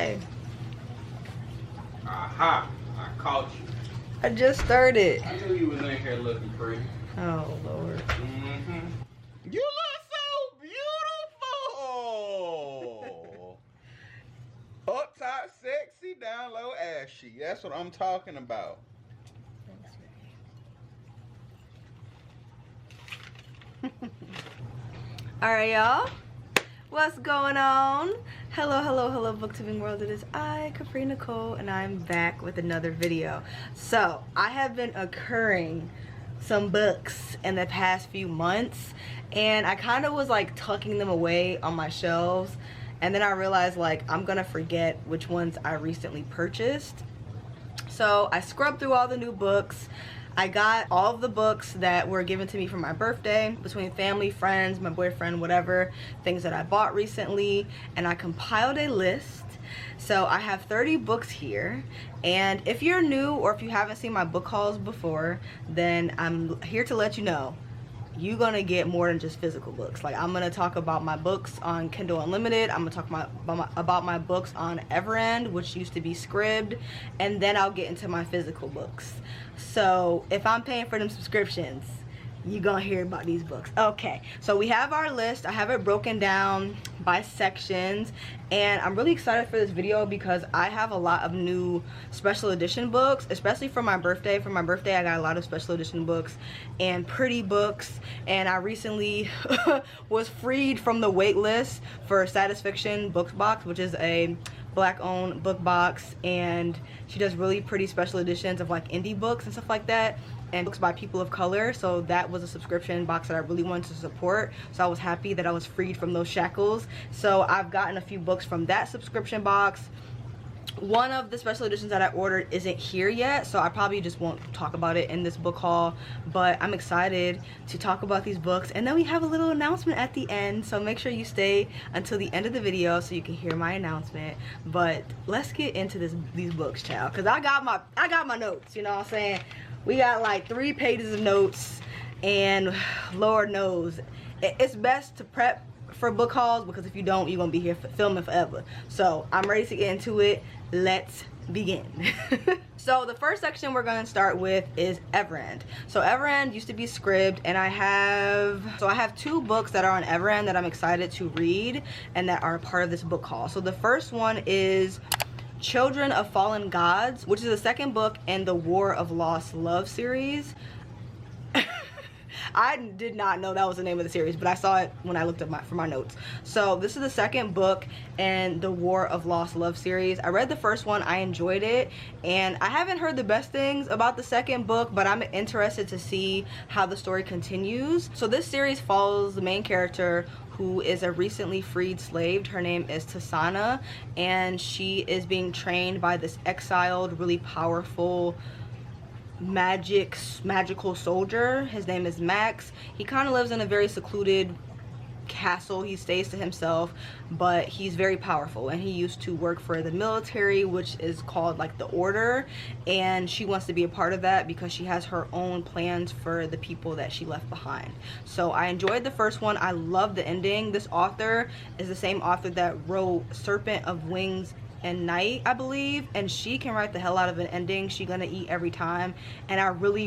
Why? Aha! I caught you. I just started. I knew you was in here looking pretty. Oh, Lord. Mm-hmm. You look so beautiful! Up top sexy, down low ashy. That's what I'm talking about. Alright, y'all. What's going on? Hello, booktubing world. It is I, Capri Nicole, and I'm back with another video. So, I have been accruing some books in the past few months, and I kind of was like tucking them away on my shelves, and then I realized like I'm gonna forget which ones I recently purchased. So I scrubbed through all the new books. I got all of the books that were given to me for my birthday, between family, friends, my boyfriend, whatever, things that I bought recently, and I compiled a list. So I have 30 books here, and if you're new or if you haven't seen my book hauls before, then I'm here to let you know you're gonna get more than just physical books. Like, I'm gonna talk about my books on Kindle Unlimited. I'm gonna talk about my books on Everend, which used to be Scribd, and then I'll get into my physical books. So if I'm paying for them subscriptions, you're gonna hear about these books. Okay, so we have our list. I have it broken down by sections, and I'm really excited for this video because I have a lot of new special edition books, especially for my birthday. For my birthday, I got a lot of special edition books and pretty books, and I recently was freed from the wait list for Satisfaction Books Box, which is a Black-owned book box, and she does really pretty special editions of like indie books and stuff like that, and books by people of color. So that was a subscription box that I really wanted to support, so I was happy that I was freed from those shackles. So I've gotten a few books from that subscription box. One of the special editions that I ordered isn't here yet, so I probably just won't talk about it in this book haul, but I'm excited to talk about these books. And then we have a little announcement at the end, so make sure you stay until the end of the video so you can hear my announcement. But let's get into these books, child, because I got my notes, you know what I'm saying? We got like 3 pages of notes, and Lord knows it's best to prep for book hauls, because if you don't, you're gonna be here filming forever. So I'm ready to get into it. Let's begin. So the first section we're gonna start with is Everend. So Everend used to be Scribd, and I have 2 books that are on Everend that I'm excited to read and that are part of this book haul. So the first one is Children of Fallen Gods, which is the second book in the War of Lost Love series. I did not know that was the name of the series, but I saw it when I looked up for my notes. So this is the second book in the War of Lost Love series. I read the first one, I enjoyed it, and I haven't heard the best things about the second book, but I'm interested to see how the story continues. So this series follows the main character, who is a recently freed slave. Her name is Tasana, and she is being trained by this exiled, really powerful magical soldier. His name is Max. He kind of lives in a very secluded castle. He stays to himself, but he's very powerful, and he used to work for the military, which is called like the Order, and she wants to be a part of that because she has her own plans for the people that she left behind. So I enjoyed the first one. I love the ending. This author is the same author that wrote Serpent of Wings and Night, I believe, and she can write the hell out of an ending. She's gonna eat every time, and I really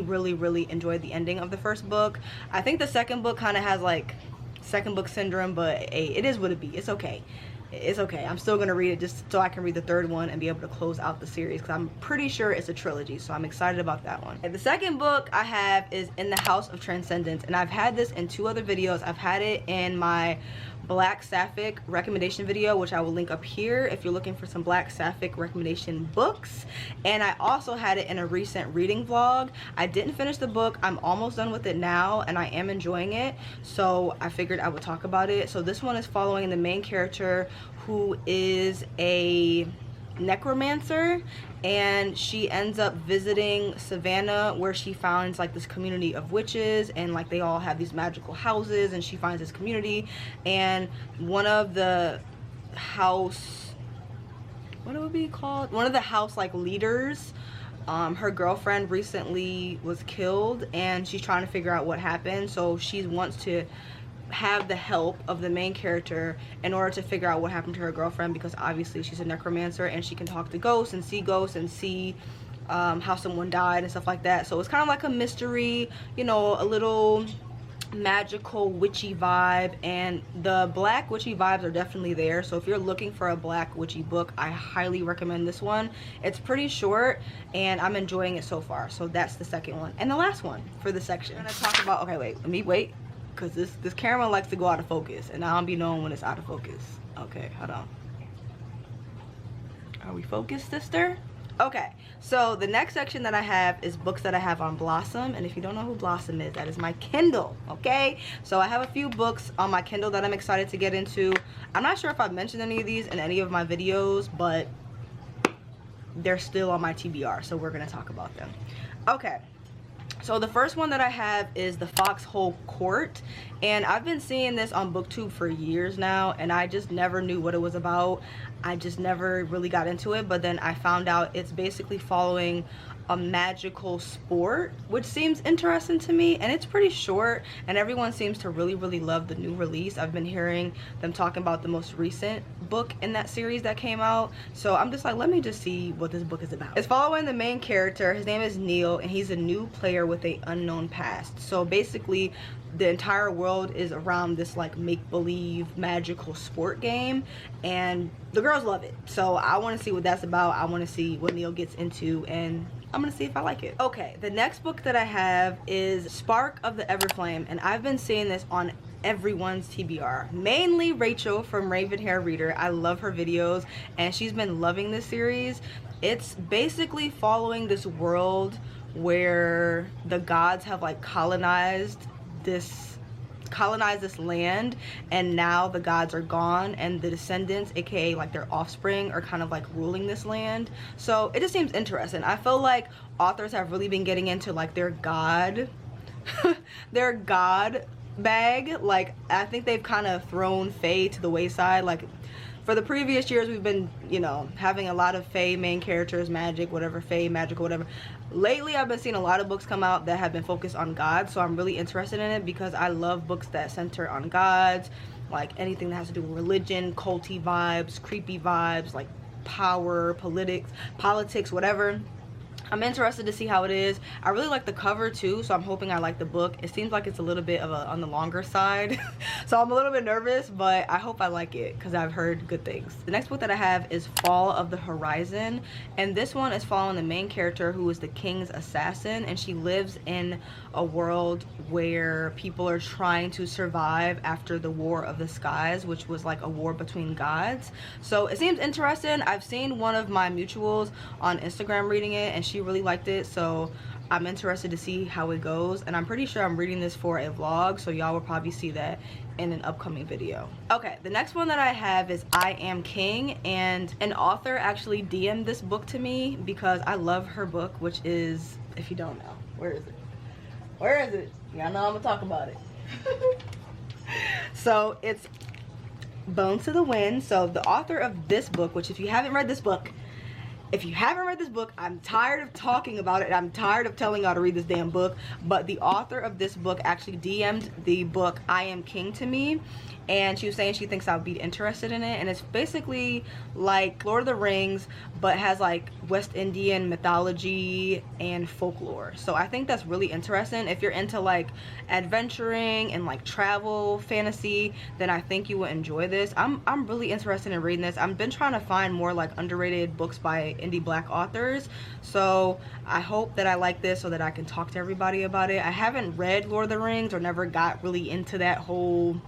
enjoyed the ending of the first book. I think the second book kind of has like second book syndrome, but hey, it is what it be. It's okay. It's okay. I'm still gonna read it just so I can read the third one and be able to close out the series, because I'm pretty sure it's a trilogy, so I'm excited about that one. And the second book I have is In the House of Transcendence, and I've had this in 2 other videos. I've had it in my Black Sapphic recommendation video, which I will link up here if you're looking for some Black Sapphic recommendation books, and I also had it in a recent reading vlog. I didn't finish the book. I'm almost done with it now, and I am enjoying it, so I figured I would talk about it. So this one is following the main character, who is a necromancer, and she ends up visiting Savannah, where she finds like this community of witches, and like they all have these magical houses, and she finds this community, and one of the house, what it would be called, one of the house like leaders, her girlfriend recently was killed, and she's trying to figure out what happened. So she wants to have the help of the main character in order to figure out what happened to her girlfriend, because obviously she's a necromancer and she can talk to ghosts and see how someone died and stuff like that. So it's kind of like a mystery, you know, a little magical witchy vibe, and the black witchy vibes are definitely there. So if you're looking for a black witchy book, I highly recommend this one. It's pretty short and I'm enjoying it so far. So that's the second one and the last one for the section. I'm gonna talk about, okay, let me wait, because this camera likes to go out of focus and I don't be knowing when it's out of focus. Okay, hold on. Are we focused, sister? Okay, so the next section that I have is books that I have on Blossom, and if you don't know who Blossom is, that is my Kindle, okay? So I have a few books on my Kindle that I'm excited to get into. I'm not sure if I've mentioned any of these in any of my videos, but they're still on my TBR, so we're gonna talk about them. Okay. So the first one that I have is The Foxhole Court, and I've been seeing this on BookTube for years now, and I just never knew what it was about. I just never really got into it, but then I found out it's basically following a magical sport, which seems interesting to me, and it's pretty short, and everyone seems to really love the new release. I've been hearing them talking about the most recent book in that series that came out, so I'm just like, let me just see what this book is about. It's following the main character. His name is Neil, and he's a new player with an unknown past. So basically the entire world is around this like make-believe magical sport game, and the girls love it. So I want to see what that's about. I want to see what Neil gets into, and I'm gonna see if I like it. Okay, the next book that I have is Spark of the Everflame, and I've been seeing this on everyone's TBR, mainly Rachel from Raven Hair Reader. I love her videos and she's been loving this series. It's basically following this world where the gods have like colonized this land, and now the gods are gone and the descendants, aka like their offspring, are kind of like ruling this land. So it just seems interesting. I feel like authors have really been getting into like their god their god bag. Like I think they've kind of thrown Fae to the wayside. Like for the previous years we've been, you know, having a lot of Fae main characters, magic, whatever, Fae, magical, whatever. Lately I've been seeing a lot of books come out that have been focused on gods, so I'm really interested in it because I love books that center on gods, like anything that has to do with religion, culty vibes, creepy vibes, like power, politics, whatever. I'm interested to see how it is. I really like the cover too, so I'm hoping I like the book. It seems like it's a little bit of on the longer side so I'm a little bit nervous, but I hope I like it because I've heard good things. The next book that I have is Fall of the Horizon, and this one is following the main character who is the king's assassin, and she lives in a world where people are trying to survive after the War of the Skies, which was like a war between gods. So it seems interesting. I've seen one of my mutuals on Instagram reading it, and she really liked it, so I'm interested to see how it goes, and I'm pretty sure I'm reading this for a vlog, so y'all will probably see that in an upcoming video. Okay, the next one that I have is I Am King, and an author actually DM'd this book to me because I love her book, which is, if you don't know, where is it? Y'all know I'm gonna talk about it. So it's Bones to the Wind. So the author of this book, which if you haven't read this book, I'm tired of talking about it. I'm tired of telling y'all to read this damn book. But the author of this book actually DM'd the book I Am King to me, and she was saying she thinks I would be interested in it. And it's basically like Lord of the Rings, but has like West Indian mythology and folklore. So I think that's really interesting. If you're into like adventuring and like travel fantasy, then I think you will enjoy this. I'm really interested in reading this. I've been trying to find more like underrated books by indie black authors, so I hope that I like this so that I can talk to everybody about it. I haven't read Lord of the Rings or never got really into that whole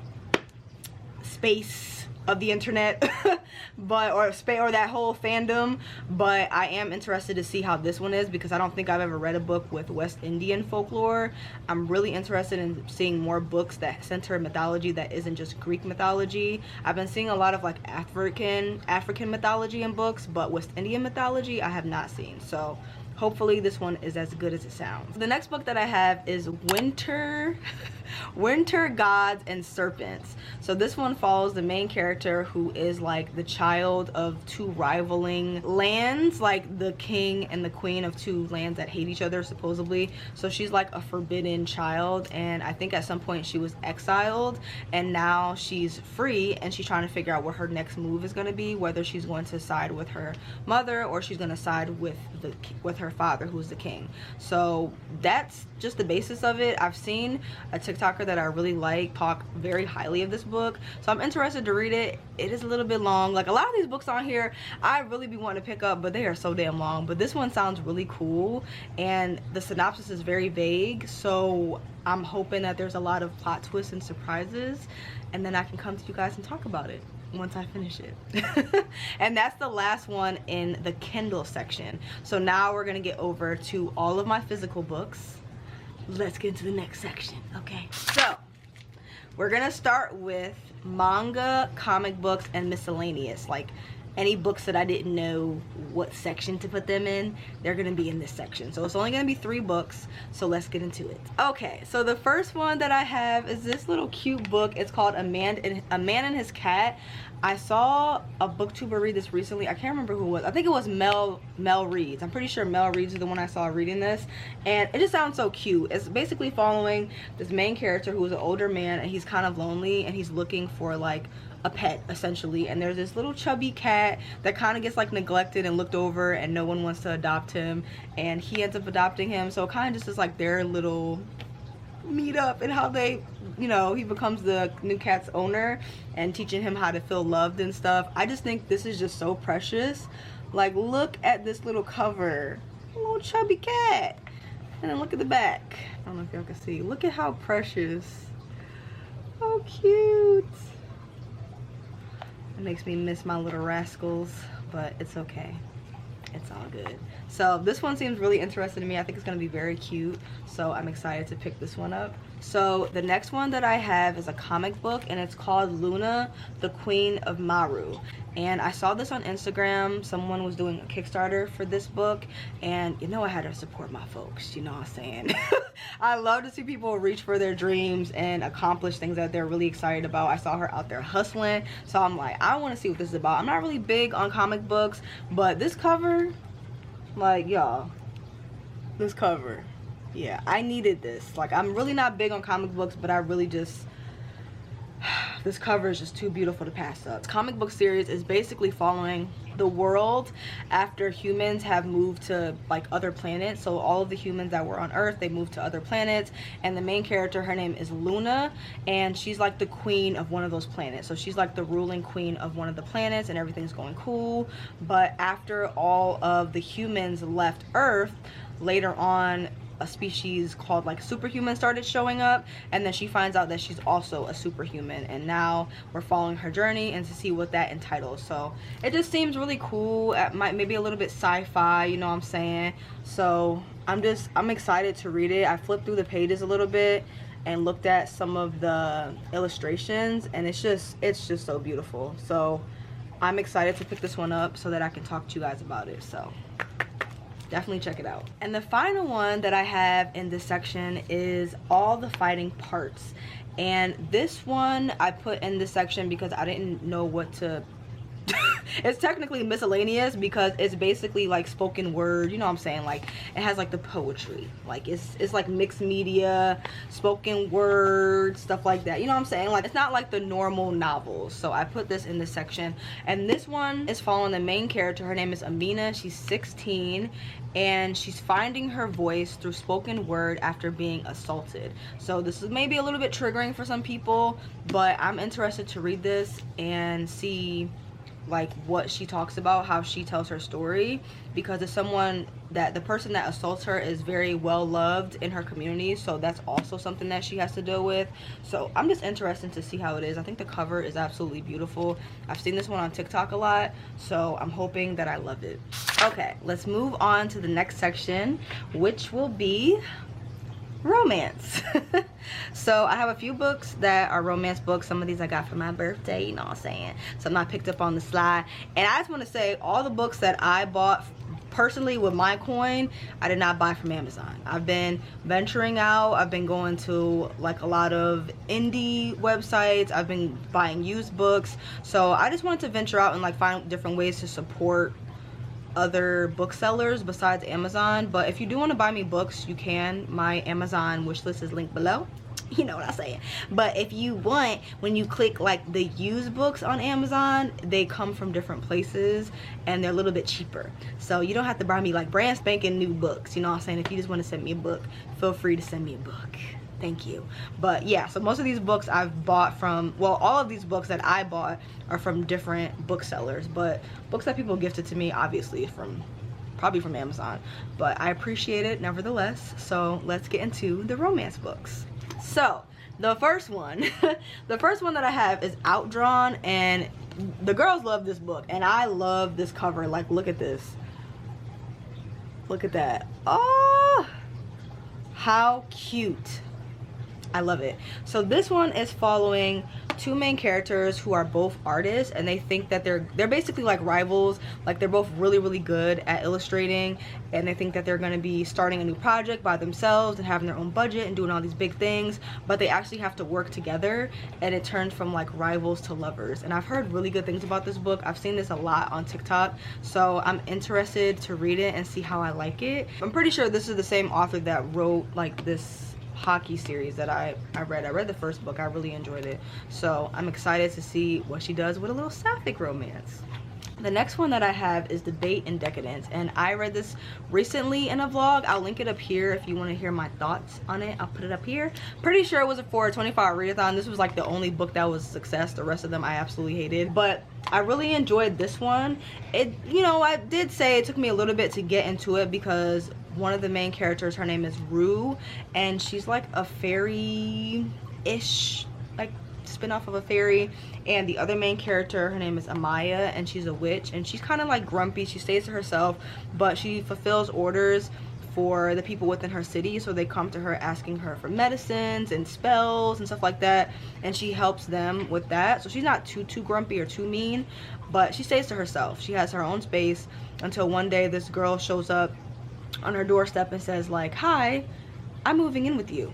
space of the internet but or that whole fandom, but I am interested to see how this one is because I don't think I've ever read a book with West Indian folklore. I'm really interested in seeing more books that center mythology that isn't just Greek mythology. I've been seeing a lot of like African mythology in books, but West Indian mythology I have not seen, so hopefully this one is as good as it sounds. The next book that I have is Winter Gods and Serpents. So this one follows the main character, who is like the child of two rivaling lands, like the king and the queen of two lands that hate each other supposedly. So she's like a forbidden child, and I think at some point she was exiled, and now she's free, and she's trying to figure out what her next move is going to be, whether she's going to side with her mother or she's going to side with her father, who's the king. So that's just the basis of it. I've seen a TikToker that I really like talk very highly of this book, so I'm interested to read it. It is a little bit long. Like a lot of these books on here I really be wanting to pick up, but they are so damn long. But this one sounds really cool, and the synopsis is very vague, so I'm hoping that there's a lot of plot twists and surprises, and then I can come to you guys and talk about it once I finish it. And that's the last one in the Kindle section. So now we're gonna get over to all of my physical books. Let's get into the next section. Okay, so we're gonna start with manga, comic books, and miscellaneous. Like any books that I didn't know what section to put them in, they're gonna be in this section. So it's only gonna be 3 books, so let's get into it. Okay, so the first one that I have is this little cute book. It's called A Man and His Cat. I saw a booktuber read this recently. I can't remember who it was. I think it was Mel Reads. I'm pretty sure Mel Reads is the one I saw reading this, and it just sounds so cute. It's basically following this main character who is an older man, and he's kind of lonely, and he's looking for like a pet essentially. And there's this little chubby cat that kind of gets like neglected and looked over, and no one wants to adopt him, and he ends up adopting him. So it kind of just is like their little meet up and how they, you know, he becomes the new cat's owner and teaching him how to feel loved and stuff. I just think this is just so precious. Like, look at this little cover, a little chubby cat, and then look at the back. I don't know if y'all can see. Look at how precious. How cute. It makes me miss my little rascals, but it's okay. It's all good. So this one seems really interesting to me. I think it's going to be very cute, so I'm excited to pick this one up. So the next one that I have is a comic book, and it's called Luna, the Queen of Maru. And I saw this on Instagram. Someone was doing a Kickstarter for this book, and you know, I had to support my folks, you know what I'm saying? I love to see people reach for their dreams and accomplish things that they're really excited about. I saw her out there hustling, so I'm like, I want to see what this is about. I'm not really big on comic books, but this cover, like, y'all, this cover, yeah, I needed this. Like, I'm really not big on comic books, but I really just, this cover is just too beautiful to pass up. This comic book series is basically following the world after humans have moved to like other planets. So all of the humans that were on Earth, they moved to other planets, and the main character, her name is Luna, and she's like the queen of one of those planets. So she's like the ruling queen of one of the planets, and everything's going cool. But after all of the humans left Earth, later on a species called like superhuman started showing up, and then she finds out that she's also a superhuman, and now we're following her journey and to see what that entitles. So it just seems really cool. Maybe a little bit sci-fi, you know what I'm saying? So I'm excited to read it. I flipped through the pages a little bit and looked at some of the illustrations, and it's just so beautiful. So I'm excited to pick this one up so that I can talk to you guys about it. So definitely check it out. And the final one that I have in this section is All the Fighting Parts. And this one I put in this section because I didn't know what to it's technically miscellaneous because it's basically like spoken word, you know what I'm saying? Like it has like the poetry, like it's like mixed media, spoken word, stuff like that, you know what I'm saying? Like it's not like the normal novels. So I put this in this section, and this one is following the main character. Her name is Amina. She's 16, and she's finding her voice through spoken word after being assaulted. So this is maybe a little bit triggering for some people, but I'm interested to read this and see like what she talks about, how she tells her story, because it's someone that the person that assaults her is very well loved in her community, so that's also something that she has to deal with. So I'm just interested to see how it is. I think the cover is absolutely beautiful. I've seen this one on TikTok a lot, so I'm hoping that I love it. Okay, let's move on to the next section, which will be romance. So I have a few books that are romance books. Some of these I got for my birthday, you know what I'm saying? Some I picked up on the slide. And I just want to say, all the books that I bought personally, with my coin, I did not buy from Amazon. I've been venturing out. I've been going to like a lot of indie websites. I've been buying used books. So I just wanted to venture out and like find different ways to support other booksellers besides Amazon. But if you do want to buy me books, you can. My Amazon wish list is linked below. You know what I'm saying. But if you want, when you click like the used books on Amazon, they come from different places and they're a little bit cheaper. So you don't have to buy me like brand spanking new books. You know what I'm saying? If you just want to send me a book, feel free to send me a book. Thank you. But yeah, so most of these books I've bought from, well, all of these books that I bought are from different booksellers, but books that people gifted to me, obviously probably from Amazon. But I appreciate it nevertheless. So let's get into the romance books. So the first one the first one that I have is Outdrawn, and the girls love this book and I love this cover. Like, look at this, look at that. Oh, how cute. I love it. So this one is following two main characters who are both artists, and they think that they're basically like rivals. Like, they're both really good at illustrating, and they think that they're going to be starting a new project by themselves and having their own budget and doing all these big things, but they actually have to work together, and it turns from like rivals to lovers. And I've heard really good things about this book. I've seen this a lot on TikTok, so I'm interested to read it and see how I like it. I'm pretty sure this is the same author that wrote like this hockey series that I read the first book. I really enjoyed it, so I'm excited to see what she does with a little sapphic romance. The next one that I have is Debate and Decadence, and I read this recently in a vlog. I'll link it up here if you want to hear my thoughts on it. I'll put it up here. Pretty sure it was for a 24-hour readathon. This was like the only book that was a success. The rest of them I absolutely hated, but I really enjoyed this one. It, you know, I did say it took me a little bit to get into it because one of the main characters, her name is Rue, and she's like a fairy-ish, like spin-off of a fairy, and the other main character, her name is Amaya, and she's a witch, and she's kind of like grumpy. She stays to herself, but she fulfills orders for the people within her city, so they come to her asking her for medicines and spells and stuff like that, and she helps them with that. So she's not too grumpy or too mean, but she stays to herself. She has her own space until one day this girl shows up on her doorstep and says like, "Hi, I'm moving in with you."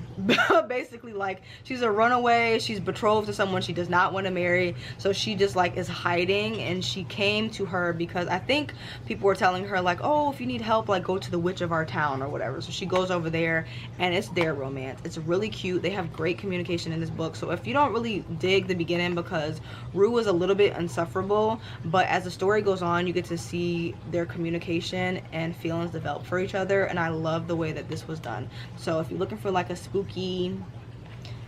Basically, like, she's a runaway. She's betrothed to someone she does not want to marry, so she just like is hiding. And she came to her because I think people were telling her like, "Oh, if you need help, like, go to the witch of our town," or whatever. So she goes over there, and it's their romance. It's really cute. They have great communication in this book. So if you don't really dig the beginning, because Rue is a little bit insufferable, but as the story goes on, you get to see their communication and feelings develop for each other, and I love the way that this was done. So if you're looking for like a spooky,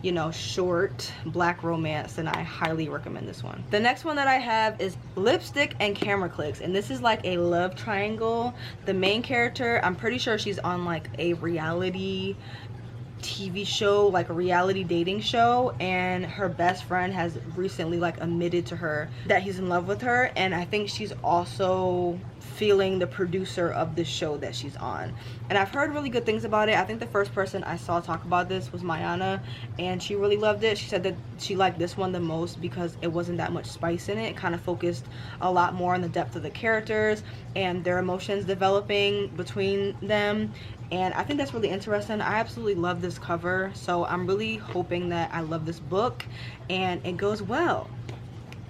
you know, short black romance, then I highly recommend this one. The next one that I have is Lipstick and Camera Clicks, and this is like a love triangle. The main character, I'm pretty sure she's on like a reality TV show, like a reality dating show, and her best friend has recently like admitted to her that he's in love with her, and I think she's also feeling the producer of this show that she's on. And I've heard really good things about it. I think the first person I saw talk about this was Mayana, and she really loved it. She said that she liked this one the most because it wasn't that much spice in it. It kind of focused a lot more on the depth of the characters and their emotions developing between them, and I think that's really interesting. I absolutely love this cover, so I'm really hoping that I love this book and it goes well.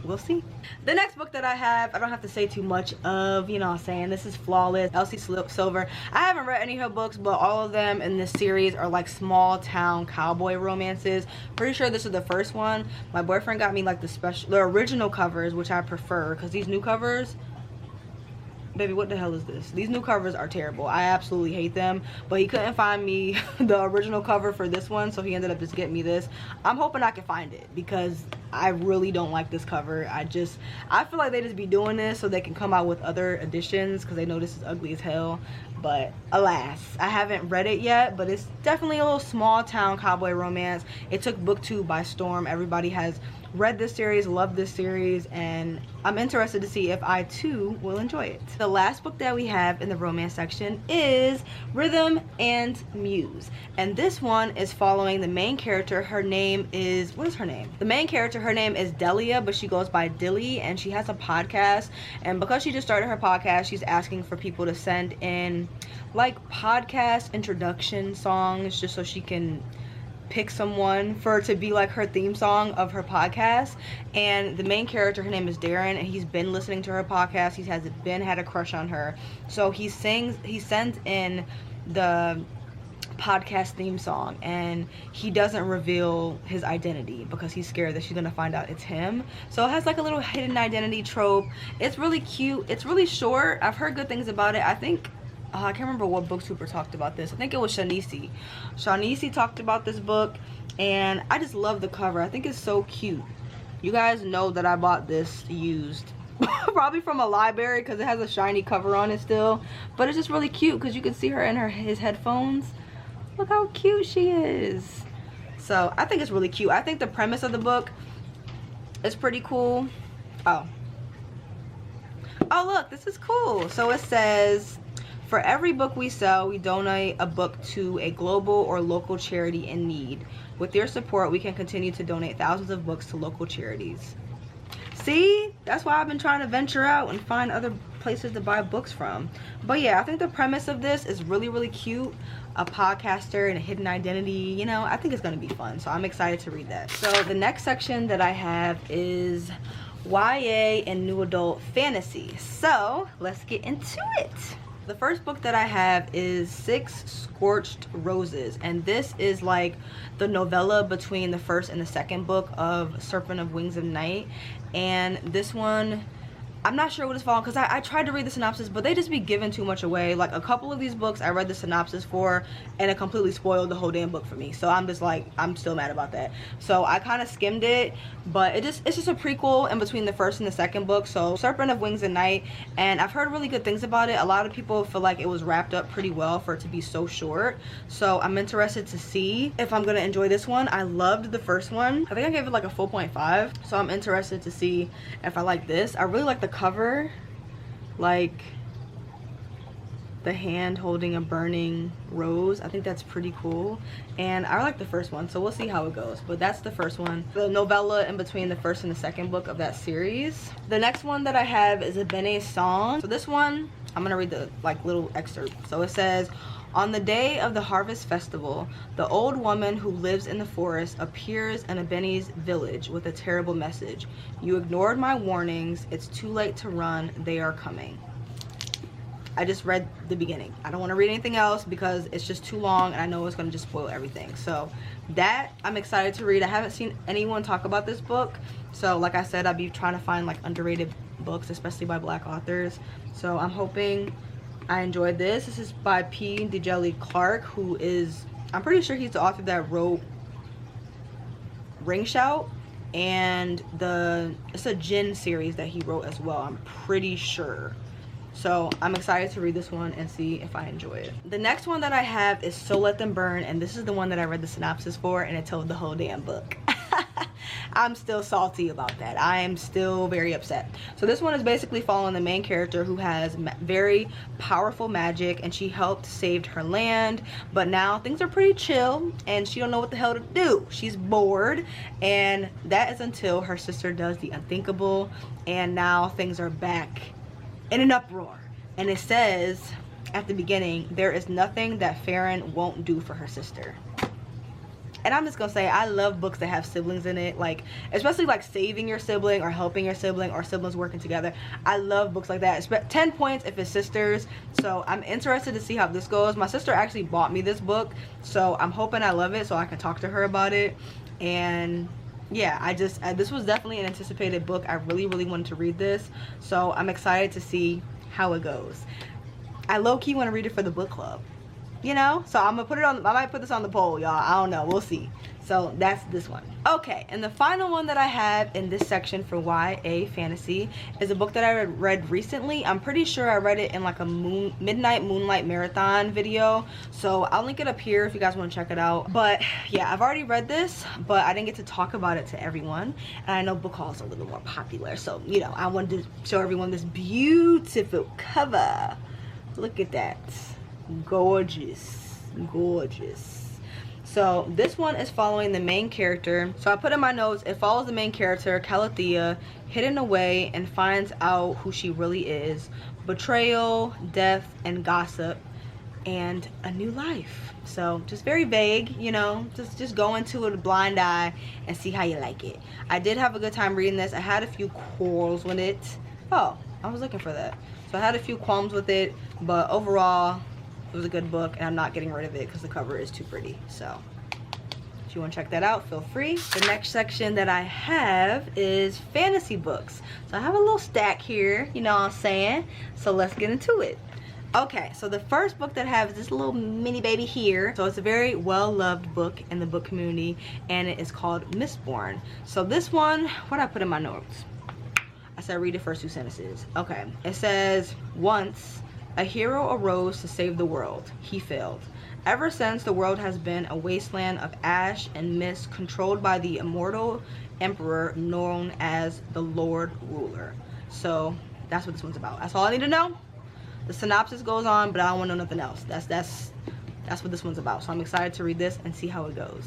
We'll see. The next book that I have, I don't have to say too much of, you know what I'm saying. This is Flawless, Elsie Silver. I haven't read any of her books, but all of them in this series are like small town cowboy romances. Pretty sure this is the first one. My boyfriend got me like the original covers, which I prefer, because these new covers, baby, what the hell is this? These new covers are terrible. I absolutely hate them, but he couldn't find me the original cover for this one, so he ended up just getting me this. I'm hoping I can find it because I really don't like this cover. I feel like they just be doing this so they can come out with other editions because they know this is ugly as hell. But alas, I haven't read it yet, but it's definitely a little small town cowboy romance. It took book 2 by storm. Everybody has read this series, loved this series, and I'm interested to see if I too will enjoy it. The last book that we have in the romance section is Rhythm and Muse, and this one is following the main character. Her name is, what is her name? The main character, her name is Delia, but she goes by Dilly, and she has a podcast. And because she just started her podcast, she's asking for people to send in like podcast introduction songs, just so she can pick someone for it to be like her theme song of her podcast. And the main character, her name is Darren, and he's been listening to her podcast. He has been had a crush on her, so he sends in the podcast theme song, and he doesn't reveal his identity because he's scared that she's gonna find out it's him. So it has like a little hidden identity trope. It's really cute. It's really short. I've heard good things about it. I think I can't remember what booktuber talked about this. I think it was Shanice. Shanice talked about this book, and I just love the cover. I think it's so cute. You guys know that I bought this used probably from a library because it has a shiny cover on it still, but it's just really cute because you can see her in his headphones. Look how cute she is. So I think it's really cute. I think the premise of the book is pretty cool. Oh look, this is cool. So it says, for every book we sell, we donate a book to a global or local charity in need. With your support, we can continue to donate thousands of books to local charities. See, that's why I've been trying to venture out and find other places to buy books from. But yeah, I think the premise of this is really, really cute. A podcaster and a hidden identity, you know, I think it's going to be fun. So I'm excited to read that. So the next section that I have is YA and new adult fantasy. So let's get into it. The first book that I have is 6 Scorched Roses, and this is like the novella between the first and the second book of Serpent of Wings of Night. And this one, I'm not sure what it's following because I tried to read the synopsis, but they just be giving too much away. Like a couple of these books I read the synopsis for, and it completely spoiled the whole damn book for me. So I'm just like, I'm still mad about that. So I kind of skimmed it, but it's just a prequel in between the first and the second book. So Serpent of Wings of Night, and I've heard really good things about it. A lot of people feel like it was wrapped up pretty well for it to be so short. So I'm interested to see if I'm gonna enjoy this one. I loved the first one. I think I gave it like a 4.5. So I'm interested to see if I like this. I really like the cover, like the hand holding a burning rose. I think that's pretty cool, and I like the first one, so we'll see how it goes. But that's the first one, the novella in between the first and the second book of that series. The next one that I have is a Bene song. So this one, I'm gonna read the like little excerpt. So it says, on the day of the harvest festival, the old woman who lives in the forest appears in a Bene's village with a terrible message. You ignored my warnings. It's too late to run. They are coming. I just read the beginning. I don't want to read anything else because it's just too long and I know it's going to just spoil everything. So that I'm excited to read. I haven't seen anyone talk about this book. So like I said, I'll be trying to find like underrated books, especially by Black authors. So I'm hoping I enjoyed this. This is by P. Djeli Clark, who is, I'm pretty sure he's the author that wrote Ring Shout, and it's a Jinn series that he wrote as well, I'm pretty sure. So I'm excited to read this one and see if I enjoy it. The next one that I have is So Let Them Burn, and this is the one that I read the synopsis for, and it told the whole damn book. I'm still salty about that. I am still very upset. So this one is basically following the main character who has very powerful magic, and she helped save her land, but now things are pretty chill and she don't know what the hell to do. She's bored, and that is until her sister does the unthinkable, and now things are back in an uproar. And it says at the beginning, there is nothing that Farron won't do for her sister. And I'm just gonna say, I love books that have siblings in it, like especially like saving your sibling or helping your sibling or siblings working together. I love books like that. 10 points if it's sisters. So I'm interested to see how this goes. My sister actually bought me this book, so I'm hoping I love it so I can talk to her about it. And yeah, this was definitely an anticipated book. I really wanted to read this, so I'm excited to see how it goes. I low-key want to read it for the book club. you know? So I'm gonna put it on, I might put this on the poll, y'all. I don't know, we'll see. So that's this one. Okay, and the final one that I have in this section for YA fantasy is a book that I read recently. I'm pretty sure I read it in like a midnight moonlight marathon video. So I'll link it up here if you guys want to check it out. But yeah, I've already read this, but I didn't get to talk about it to everyone. And I know book hauls are a little more popular. So, you know, I wanted to show everyone this beautiful cover. Look at that. Gorgeous. Gorgeous. So this one is following the main character. So I put in my notes, it follows the main character, Calathea, hidden away and finds out who she really is. Betrayal, death, and gossip, and a new life. So just very vague, you know, just go into it with a blind eye and see how you like it. I did have a good time reading this. I had a few quarrels with it. Oh, I was looking for that. So I had a few qualms with it, but overall, it was a good book, and I'm not getting rid of it because the cover is too pretty. So if you want to check that out, feel free. The next section that I have is fantasy books. So I have a little stack here, you know what I'm saying? So let's get into it. Okay, so the first book that I have is this little mini baby here. So it's a very well-loved book in the book community, and it is called Mistborn. So this one, what I put in my notes? I said read the first two sentences. Okay, it says, once a hero arose to save the world. He failed. Ever since, the world has been a wasteland of ash and mist controlled by the immortal emperor known as the Lord Ruler. So that's what this one's about. That's all I need to know. The synopsis goes on, but I don't want to know nothing else. That's what this one's about. So I'm excited to read this and see how it goes.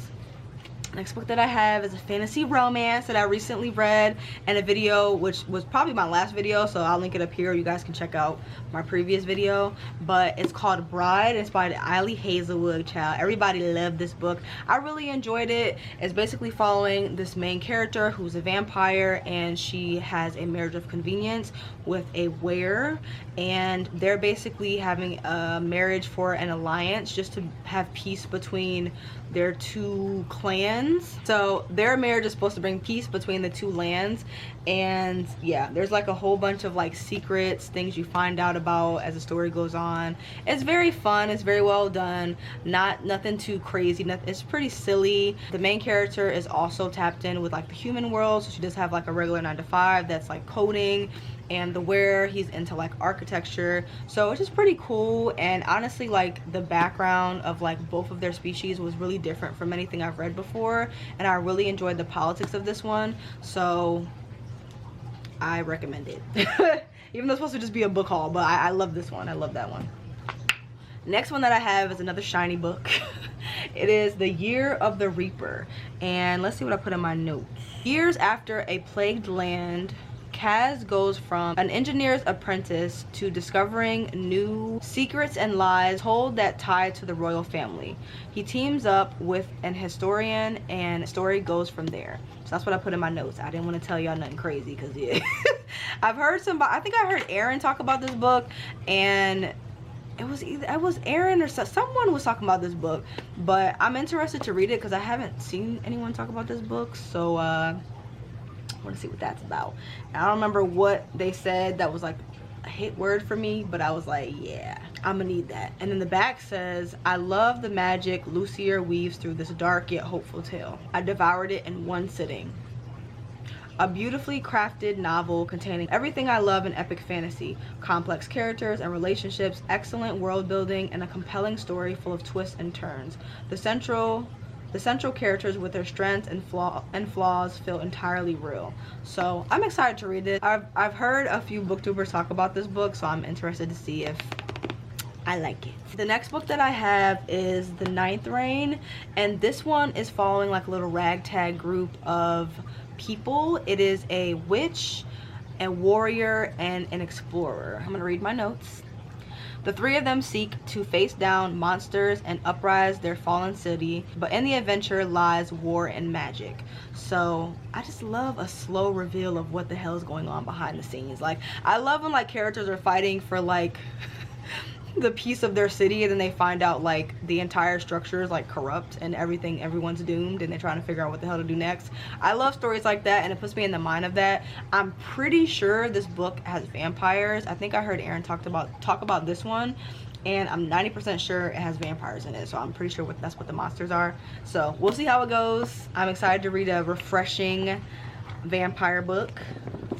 Next book that I have is a fantasy romance that I recently read in a video, which was probably my last video, so I'll link it up here. You guys can check out my previous video. But it's called Bride. It's by Eiley Hazelwood, child. Everybody loved this book. I really enjoyed it. It's basically following this main character who's a vampire, and she has a marriage of convenience with a were, and they're basically having a marriage for an alliance just to have peace between their two clans. So their marriage is supposed to bring peace between the two lands, and yeah, there's like a whole bunch of like secrets, things you find out about as the story goes on. It's very fun, it's very well done, nothing too crazy, it's pretty silly. The main character is also tapped in with like the human world, so she does have like a regular 9-to-5 that's like coding, and the where he's into like architecture, so it's just pretty cool. And honestly, like the background of like both of their species was really different from anything I've read before, and I really enjoyed the politics of this one, so I recommend it. Even though it's supposed to just be a book haul, but I love this one. I love that one. Next one that I have is another shiny book. It is The Year of the Reaper, and let's see what I put in my notes. Years after a plagued land, Kaz goes from an engineer's apprentice to discovering new secrets and lies told that tie to the royal family. He teams up with an historian, and the story goes from there. So that's what I put in my notes. I didn't want to tell y'all nothing crazy because yeah. I've heard somebody, I think I heard Aaron talk about this book, and it was Aaron or someone was talking about this book, but I'm interested to read it because I haven't seen anyone talk about this book. So I want to see what that's about. I don't remember what they said that was like a hit word for me, but I was like, yeah, I'm gonna need that. And then the back says, I love the magic Lucier weaves through this dark yet hopeful tale. I devoured it in one sitting. A beautifully crafted novel containing everything I love in epic fantasy. Complex characters and relationships, excellent world building, and a compelling story full of twists and turns. The central characters with their strengths and flaws feel entirely real. So I'm excited to read it. I've heard a few booktubers talk about this book, so I'm interested to see if I like it. The next book that I have is The Ninth Reign, and this one is following like a little ragtag group of people. It is a witch, a warrior, and an explorer. I'm gonna read my notes. The three of them seek to face down monsters and uprise their fallen city, but in the adventure lies war and magic. So I just love a slow reveal of what the hell is going on behind the scenes. Like, I love when like characters are fighting for like the piece of their city, and then they find out like the entire structure is like corrupt and everyone's doomed, and they're trying to figure out what the hell to do next. I love stories like that, and it puts me in the mind of that. I'm pretty sure this book has vampires. I think I heard Aaron talk about this one, and I'm 90% sure it has vampires in it, so I'm pretty sure that's what the monsters are. So we'll see how it goes. I'm excited to read a refreshing vampire book,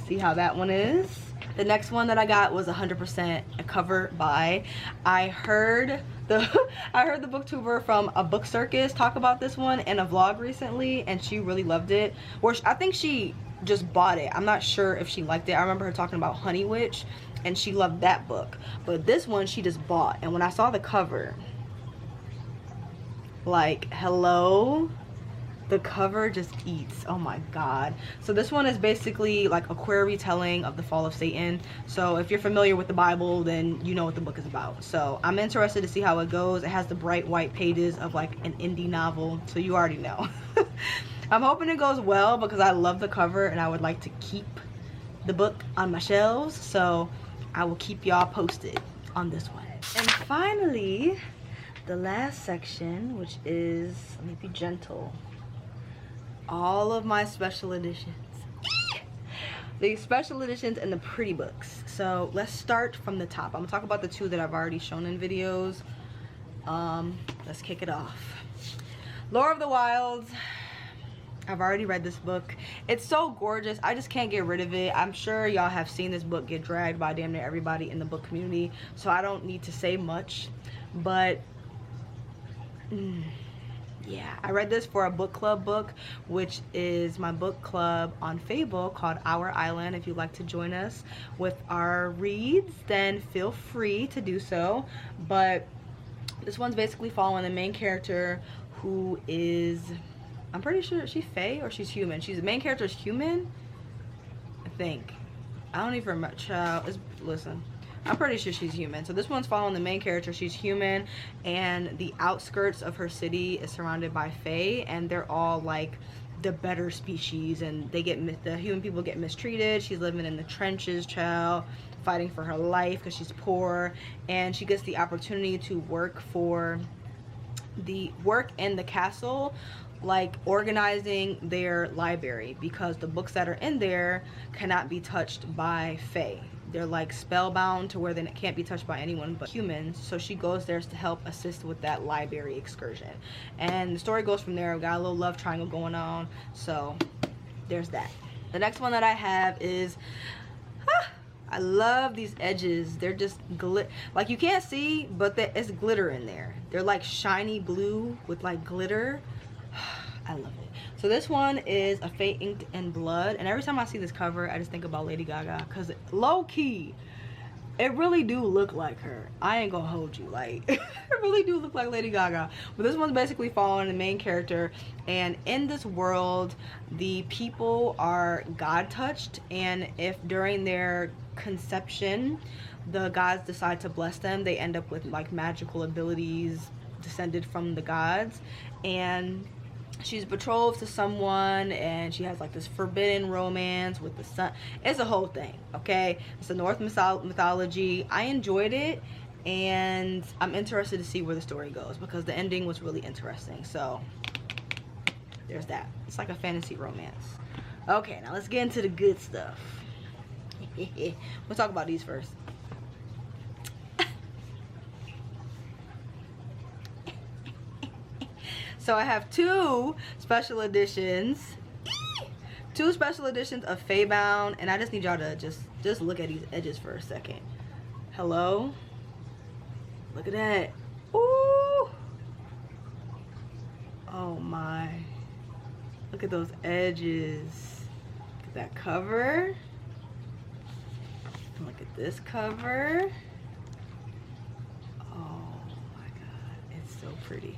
see how that one is. The next one that I got was 100% a cover by. I heard the booktuber from A Book Circus talk about this one in a vlog recently, and she really loved it. Or I think she just bought it. I'm not sure if she liked it. I remember her talking about Honey Witch, and she loved that book. But this one she just bought, and when I saw the cover, like, hello? The cover just eats. Oh my god. So this one is basically like a queer retelling of the fall of Satan. So if you're familiar with the Bible, then you know what the book is about. So I'm interested to see how it goes. It has the bright white pages of like an indie novel, so you already know. I'm hoping it goes well because I love the cover and I would like to keep the book on my shelves. So I will keep y'all posted on this one. And finally, the last section, which is, let me be gentle, all of my special editions. The special editions and the pretty books. So let's start from the top. I'm gonna talk about the two that I've already shown in videos. Let's kick it off. Lore of the Wilds. I've already read this book. It's so gorgeous. I just can't get rid of it. I'm sure y'all have seen this book get dragged by damn near everybody in the book community, so I don't need to say much. But yeah, I read this for a book club book, which is my book club on Facebook called Our Island. If you'd like to join us with our reads, then feel free to do so. But this one's basically following the main character, who is, I'm pretty sure she's Fae or she's human. The main character is human, I think. I don't even remember. Listen, I'm pretty sure she's human. So this one's following the main character. She's human, and the outskirts of her city is surrounded by Fae, and they're all like the better species, and the human people get mistreated. She's living in the trenches, child, fighting for her life because she's poor, and she gets the opportunity to work in the castle, like organizing their library, because the books that are in there cannot be touched by Fae. They're like spellbound to where they can't be touched by anyone but humans. So she goes there to help assist with that library excursion, and the story goes from there. We got a little love triangle going on, so there's that. The next one that I have is I love these edges. They're just like, you can't see, but it's glitter in there. They're like shiny blue with like glitter. I love it. So this one is A Fate Inked in Blood, and every time I see this cover I just think about Lady Gaga, because low-key it really do look like her. I ain't gonna hold you, like it really do look like Lady Gaga. But this one's basically following the main character, and in this world the people are God touched, and if during their conception the gods decide to bless them, they end up with like magical abilities descended from the gods. And she's betrothed to someone, and she has like this forbidden romance with the sun. It's a whole thing, okay? It's a Norse mythology. I enjoyed it, and I'm interested to see where the story goes because the ending was really interesting. So there's that. It's like a fantasy romance. Okay, now let's get into the good stuff. We'll talk about these first. So I have two special editions of Faebound, and I just need y'all to just look at these edges for a second. Hello? Look at that. Ooh! Oh my. Look at those edges. Look at that cover. And look at this cover. Oh my god. It's so pretty.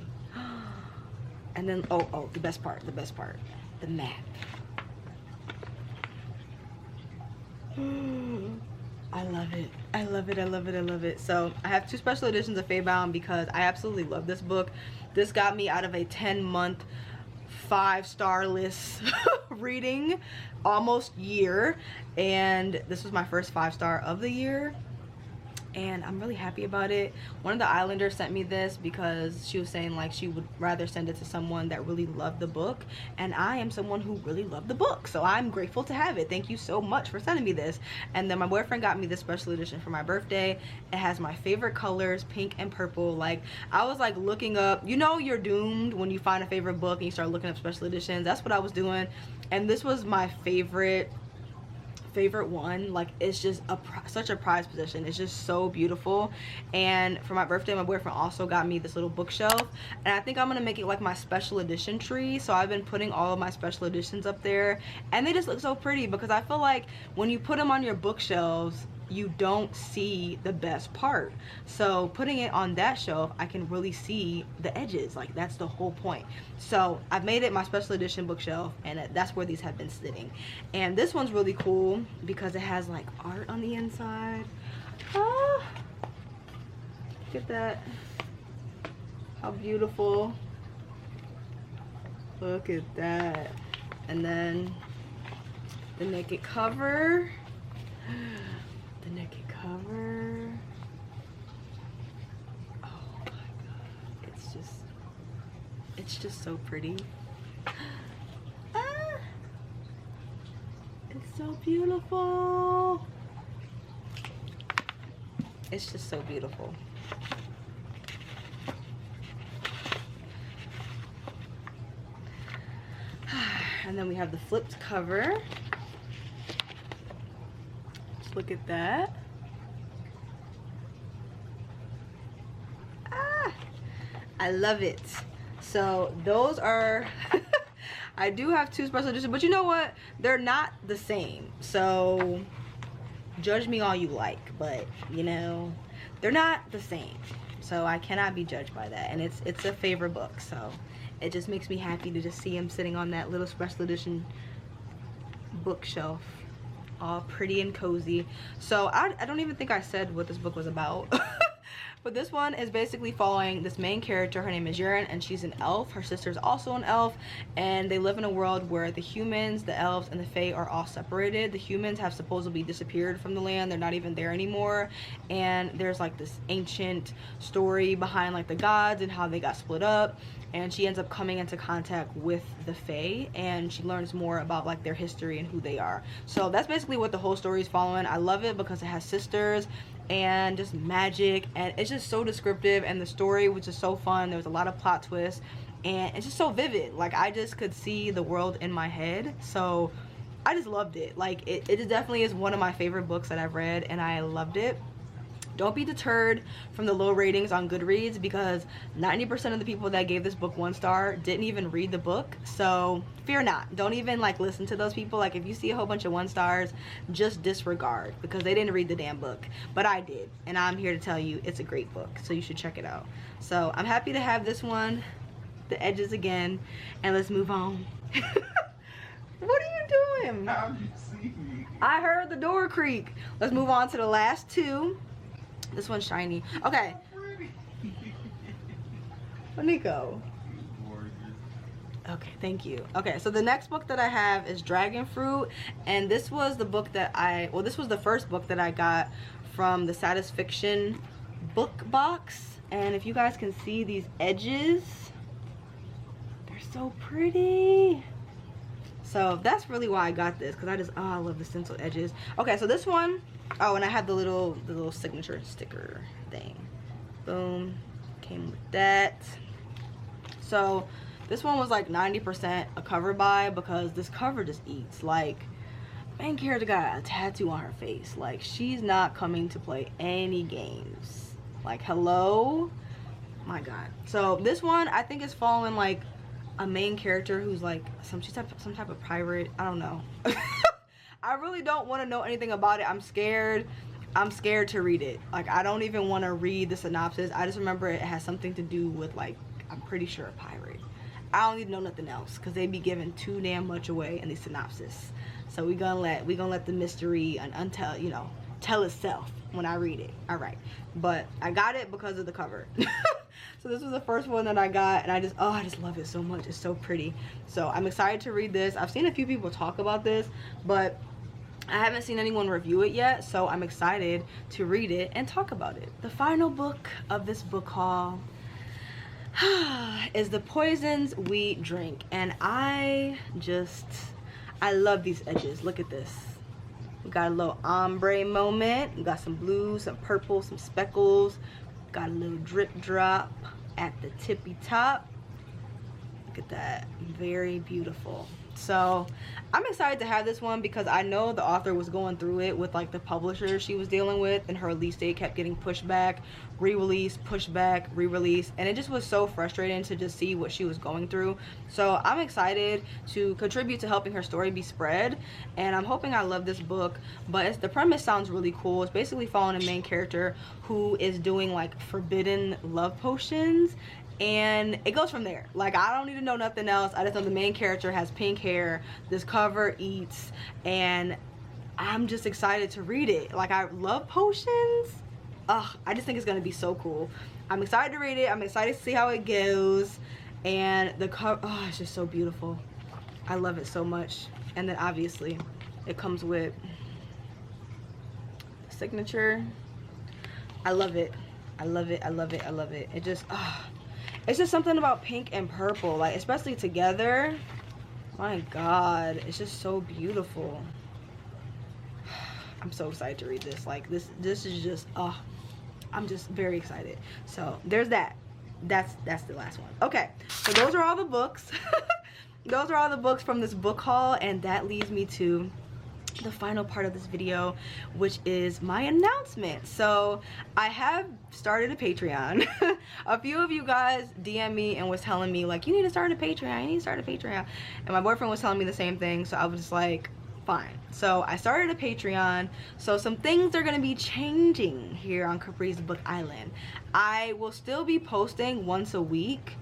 And then, oh, the best part, the map. I love it. I love it. I love it. I love it. So I have two special editions of Faebound because I absolutely love this book. This got me out of a 10-month 5-star list reading, almost year, and this was my first 5-star of the year. and I'm really happy about it. One of the Islanders sent me this because she was saying like she would rather send it to someone that really loved the book, and I am someone who really loved the book, so I'm grateful to have it. Thank you so much for sending me this. And then my boyfriend got me this special edition for my birthday. It has my favorite colors, pink and purple. Like, I was like looking up, you know, you're doomed when you find a favorite book and you start looking up special editions. That's what I was doing, and this was my favorite one. Like, it's just such a prized possession. It's just so beautiful. And for my birthday, my boyfriend also got me this little bookshelf, and I think I'm gonna make it like my special edition tree. So I've been putting all of my special editions up there, and they just look so pretty because I feel like when you put them on your bookshelves, you don't see the best part. So putting it on that shelf, I can really see the edges. Like, that's the whole point. So I've made it my special edition bookshelf, and that's where these have been sitting. And this one's really cool because it has like art on the inside. Oh, look at that. How beautiful. Look at that. And then the naked cover. The naked cover. Oh my god, it's just so pretty. Ah, it's so beautiful. It's just so beautiful. And then we have the flipped cover. Look at that. Ah, I love it. So those are I do have two special editions, but you know what, they're not the same, so judge me all you like, but you know, they're not the same, so I cannot be judged by that. And it's a favorite book, so it just makes me happy to just see him sitting on that little special edition bookshelf, all pretty and cozy. So I don't even think I said what this book was about. But this one is basically following this main character. Her name is Yeren, and she's an elf. Her sister's also an elf, and they live in a world where the humans, the elves, and the fae are all separated. The humans have supposedly disappeared from the land. They're not even there anymore. And there's like this ancient story behind like the gods and how they got split up. And she ends up coming into contact with the fae, and she learns more about like their history and who they are. So that's basically what the whole story is following. I love it because it has sisters and just magic, and it's just so descriptive, and the story was just so fun. There was a lot of plot twists, and it's just so vivid. Like, I just could see the world in my head, so I just loved it. Like, it definitely is one of my favorite books that I've read, and I loved it. Don't be deterred from the low ratings on Goodreads, because 90% of the people that gave this book 1 star didn't even read the book. So fear not. Don't even like listen to those people. Like, if you see a whole bunch of 1 stars, just disregard, because they didn't read the damn book. But I did, and I'm here to tell you it's a great book, so you should check it out. So I'm happy to have this one, the edges again, and let's move on. What are you doing? How you see me? I heard the door creak. Let's move on to the last 2. This one's shiny. Okay. Well, Nico. Okay, thank you. Okay, so the next book that I have is Dragon Fruit, and this was the book that this was the first book that I got from the Satisfaction book box. And if you guys can see these edges, they're so pretty. So that's really why I got this, because I love the stencil edges. Okay, so this one, oh, and I had the little signature sticker thing. Boom, came with that. So this one was like 90% a cover buy, because this cover just eats. Like, main character got a tattoo on her face. Like, she's not coming to play any games. Like, hello? My god. So this one, I think, is following like a main character who's like some type of pirate. I don't know. I really don't want to know anything about it. I'm scared to read it. Like, I don't even want to read the synopsis. I just remember it has something to do with, like, I'm pretty sure a pirate. I don't need to know nothing else, because they be giving too damn much away in these synopsis. So we gonna let the mystery and tell itself when I read it. All right, but I got it because of the cover. So this was the first one that I got, and I just love it so much. It's so pretty. So I'm excited to read this. I've seen a few people talk about this, but I haven't seen anyone review it yet, so I'm excited to read it and talk about it. The final book of this book haul is The Poisons We Drink, and I love these edges. Look at this. We got a little ombre moment. We got some blue, some purple, some speckles. Got a little drip drop at the tippy top. Look at that. Very beautiful. So I'm excited to have this one because I know the author was going through it with like the publisher she was dealing with, and her release date kept getting pushed back, re-release, pushed back, re-release, and it just was so frustrating to just see what she was going through. So I'm excited to contribute to helping her story be spread, and I'm hoping I love this book. But the premise sounds really cool. It's basically following a main character who is doing like forbidden love potions, and it goes from there. Like, I don't need to know nothing else. I just know the main character has pink hair, this cover eats, and I'm just excited to read it. Like, I love potions. Ugh, I just think it's gonna be so cool. I'm excited to read it. I'm excited to see how it goes, and the cover, oh, it's just so beautiful. I love it so much. And then obviously it comes with signature. I love it. I love it. I love it. I love it. It just it's just something about pink and purple, like especially together. My God, it's just so beautiful. I'm so excited to read this. Like this is just I'm just very excited. So there's that. That's the last one. Okay, so those are all the books. Those are all the books from this book haul, and that leads me to the final part of this video, which is my announcement. So I have started a Patreon. A few of you guys DM me and was telling me like, you need to start a Patreon, you need to start a Patreon, and my boyfriend was telling me the same thing, so I was just like, fine. So I started a Patreon. So some things are going to be changing here on Capri's Book Island. I will still be posting once a week,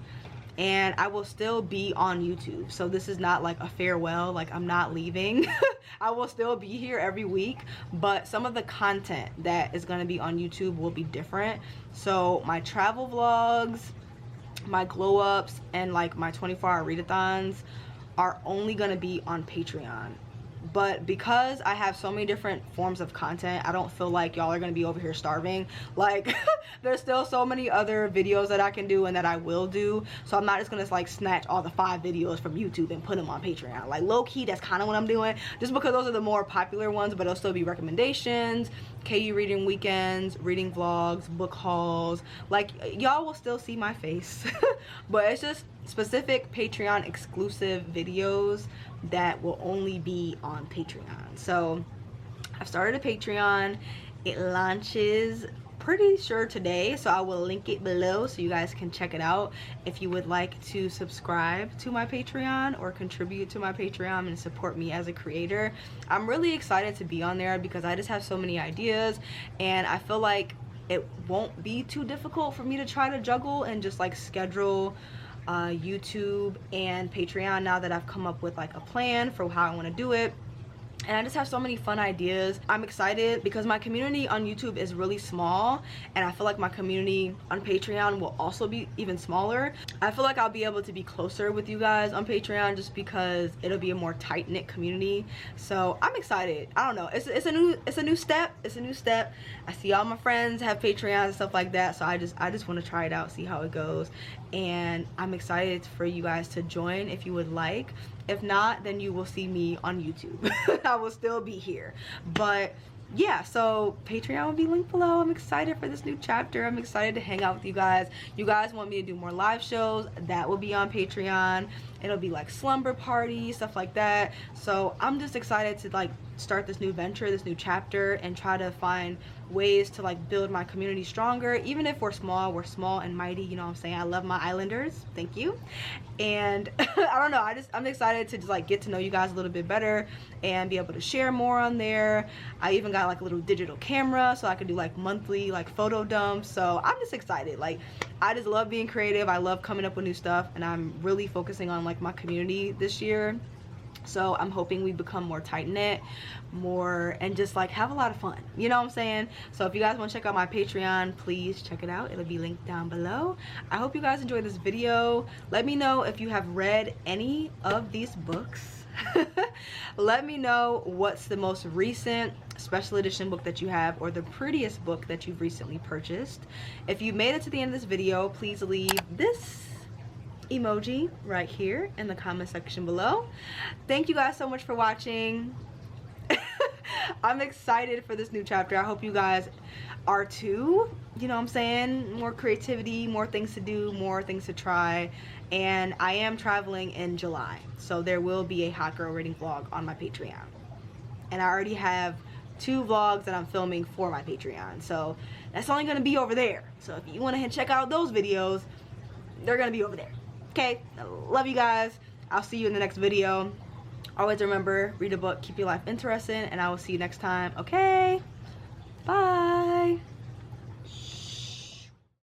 and I will still be on YouTube. So this is not like a farewell, like I'm not leaving. I will still be here every week, but some of the content that is going to be on YouTube will be different. So my travel vlogs, my glow ups, and like my 24-hour readathons are only going to be on Patreon. But because I have so many different forms of content, I don't feel like y'all are gonna be over here starving. Like there's still so many other videos that I can do and that I will do, so I'm not just gonna like snatch all the 5 videos from YouTube and put them on Patreon. Like low-key, that's kind of what I'm doing, just because those are the more popular ones, but it'll still be recommendations, KU reading weekends, reading vlogs, book hauls. Like y'all will still see my face. But it's just specific Patreon exclusive videos that will only be on Patreon. So I've started a Patreon. It launches pretty sure today, so I will link it below so you guys can check it out if you would like to subscribe to my Patreon or contribute to my Patreon and support me as a creator. I'm really excited to be on there because I just have so many ideas, and I feel like it won't be too difficult for me to try to juggle and just like schedule YouTube and Patreon now that I've come up with like a plan for how I want to do it. And I just have so many fun ideas. I'm excited because my community on YouTube is really small, and I feel like my community on Patreon will also be even smaller. I feel like I'll be able to be closer with you guys on Patreon just because it'll be a more tight-knit community. So I'm excited. I don't know, it's a new step. It's a new step. I see all my friends have Patreons and stuff like that, so I just want to try it out, see how it goes. And I'm excited for you guys to join if you would like. If not, then you will see me on YouTube. I will still be here. But yeah, so Patreon will be linked below. I'm excited for this new chapter. I'm excited to hang out with you guys. You guys want me to do more live shows, that will be on Patreon. It'll be like slumber parties, stuff like that. So I'm just excited to like start this new venture, this new chapter, and try to find ways to like build my community stronger. Even if we're small and mighty, you know what I'm saying? I love my islanders, thank you. And I don't know, I'm excited to just like get to know you guys a little bit better and be able to share more on there. I even got like a little digital camera so I could do like monthly like photo dumps. So I'm just excited. Like I just love being creative. I love coming up with new stuff, and I'm really focusing on like my community this year. So I'm hoping we become more tight-knit, and just like have a lot of fun, you know what I'm saying? So if you guys want to check out my Patreon, please check it out. It'll be linked down below. I hope you guys enjoyed this video. Let me know if you have read any of these books. Let me know what's the most recent special edition book that you have, or the prettiest book that you've recently purchased. If you made it to the end of this video, please leave this emoji right here in the comment section below. Thank you guys so much for watching. I'm excited for this new chapter. I hope you guys are too. You know what I'm saying? More creativity, more things to do, more things to try. And I am traveling in July, so there will be a hot girl reading vlog on my Patreon. And I already have 2 vlogs that I'm filming for my Patreon, so that's only going to be over there. So if you want to check out those videos, they're going to be over there. Okay, I love you guys. I'll see you in the next video. Always remember, read a book, keep your life interesting, and I will see you next time. Okay, bye.